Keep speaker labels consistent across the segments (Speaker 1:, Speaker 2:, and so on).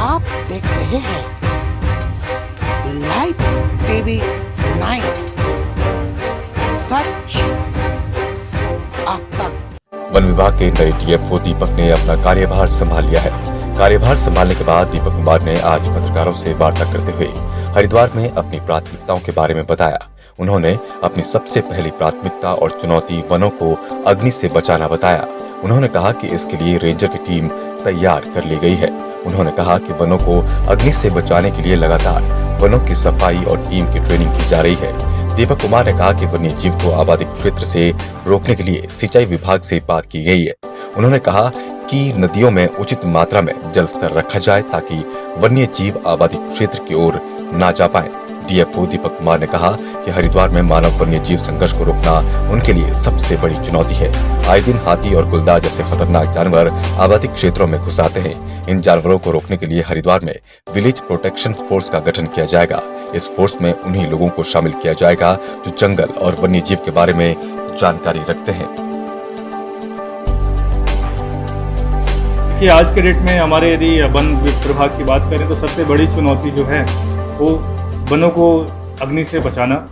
Speaker 1: आप देख रहे हैं लाइव टीवी 9 सच अब तक।
Speaker 2: वन विभाग के नए डीएफओ दीपक ने अपना कार्यभार संभाल लिया है। कार्यभार संभालने के बाद दीपक कुमार ने आज पत्रकारों से वार्ता करते हुए हरिद्वार में अपनी प्राथमिकताओं के बारे में बताया। उन्होंने अपनी सबसे पहली प्राथमिकता और चुनौती वनों को अग्नि से बचाना बताया। उन्होंने कहा कि इसके लिए रेंजर की टीम तैयार कर ली गई है। उन्होंने कहा कि वनों को अग्नि से बचाने के लिए लगातार वनों की सफाई और टीम की ट्रेनिंग की जा रही है। दीपक कुमार ने कहा कि वन्य जीव को आबादी क्षेत्र से रोकने के लिए सिंचाई विभाग से बात की गई है। उन्होंने कहा कि नदियों में उचित मात्रा में जल स्तर रखा जाए ताकि वन्य जीव आबादी क्षेत्र की ओर न जा पाए। डीएफओ दीपक कुमार ने कहा कि हरिद्वार में मानव वन्य जीव संघर्ष को रोकना उनके लिए सबसे बड़ी चुनौती है। आए दिन हाथी और गुलदार जैसे खतरनाक जानवर आबादी क्षेत्रों में घुस आते हैं। इन जानवरों को रोकने के लिए हरिद्वार में विलेज प्रोटेक्शन फोर्स का गठन किया जाएगा। इस फोर्स में उन्हीं लोगों को शामिल किया जाएगा जो जंगल और वन्य जीव के बारे में जानकारी रखते हैं।
Speaker 3: कि आज के डेट में हमारे यदि वन विभाग की बात करें तो सबसे बड़ी चुनौती जो है वो वनों को अग्नि से बचाना।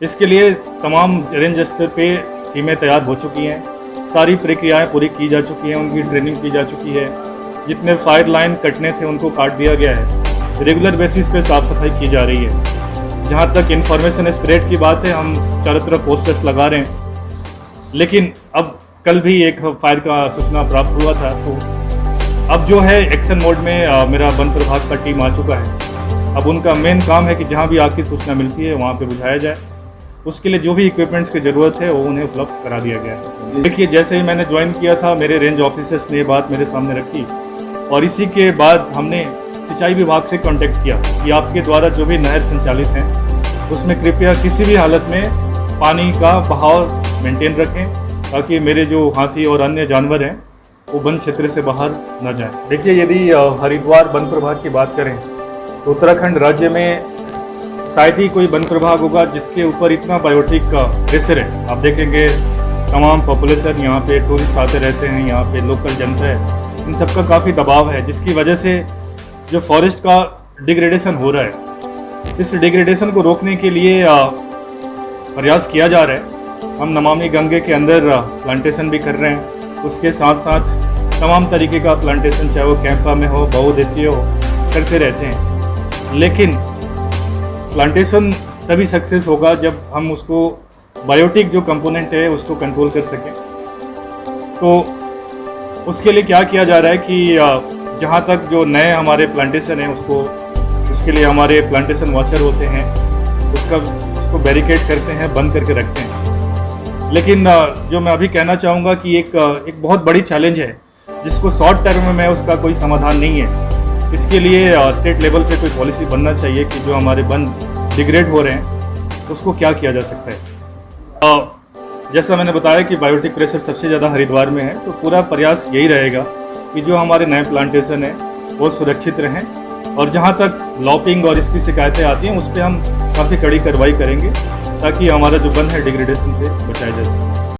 Speaker 3: इसके लिए तमाम रेंज स्तर पे टीमें तैयार हो चुकी हैं। सारी प्रक्रियाएं पूरी की जा चुकी हैं, उनकी ट्रेनिंग की जा चुकी है। जितने फायर लाइन कटने थे उनको काट दिया गया है। रेगुलर बेसिस पे साफ़ सफाई की जा रही है। जहाँ तक इंफॉर्मेशन स्प्रेड की बात है, हम चारों तरफ पोस्टर्स लगा रहे हैं। लेकिन अब कल भी एक फायर का सूचना प्राप्त हुआ था, तो अब जो है एक्शन मोड में मेरा वन प्रभाग का टीम आ चुका है। अब उनका मेन काम है कि जहाँ भी आग की सूचना मिलती है वहाँ पे बुझाया जाए। उसके लिए जो भी इक्विपमेंट्स की ज़रूरत है वो उन्हें उपलब्ध करा दिया गया है। देखिए, जैसे ही मैंने ज्वाइन किया था मेरे रेंज ऑफिसर्स ने ये बात मेरे सामने रखी और इसी के बाद हमने सिंचाई विभाग से कांटेक्ट किया कि आपके द्वारा जो भी नहर संचालित हैं उसमें कृपया किसी भी हालत में पानी का बहाव मेंटेन रखें ताकि मेरे जो हाथी और अन्य जानवर हैं वो वन क्षेत्र से बाहर न जाएं। देखिए, यदि हरिद्वार वन प्रभाग की बात करें तो उत्तराखंड राज्य में शायद ही कोई वन प्रभाग होगा जिसके ऊपर इतना बायोटिक का प्रेशर है। आप देखेंगे तमाम पॉपुलेशन यहाँ पे टूरिस्ट आते रहते हैं, यहाँ पे लोकल जनता है, इन सब का काफ़ी दबाव है जिसकी वजह से जो फॉरेस्ट का डिग्रेडेशन हो रहा है, इस डिग्रेडेशन को रोकने के लिए प्रयास किया जा रहा है। हम नमामि गंगे के अंदर प्लांटेशन भी कर रहे हैं। उसके साथ साथ तमाम तरीके का प्लांटेशन, चाहे वो कैंपा में हो, बहुउद्देशीय हो, करते रहते हैं। लेकिन प्लांटेशन तभी सक्सेस होगा जब हम उसको बायोटिक जो कंपोनेंट है उसको कंट्रोल कर सकें। तो उसके लिए क्या किया जा रहा है कि जहाँ तक जो नए हमारे प्लांटेशन हैं उसके लिए हमारे प्लांटेशन वॉचर होते हैं, उसको बैरिकेड करते हैं, बंद करके रखते हैं। लेकिन जो मैं अभी कहना चाहूँगा कि एक बहुत बड़ी चैलेंज है जिसको शॉर्ट टर्म में उसका कोई समाधान नहीं है। इसके लिए स्टेट लेवल पे कोई पॉलिसी बनना चाहिए कि जो हमारे वन डिग्रेड हो रहे हैं उसको क्या किया जा सकता है। जैसा मैंने बताया कि बायोटिक प्रेशर सबसे ज़्यादा हरिद्वार में है, तो पूरा प्रयास यही रहेगा कि जो हमारे नए प्लांटेशन हैं वो सुरक्षित रहें और जहाँ तक लॉपिंग और इसकी शिकायतें आती हैं उस पर हम काफ़ी कड़ी कार्रवाई करेंगे ताकि हमारा जो वन है डिग्रेडेशन से बचाया जा सके।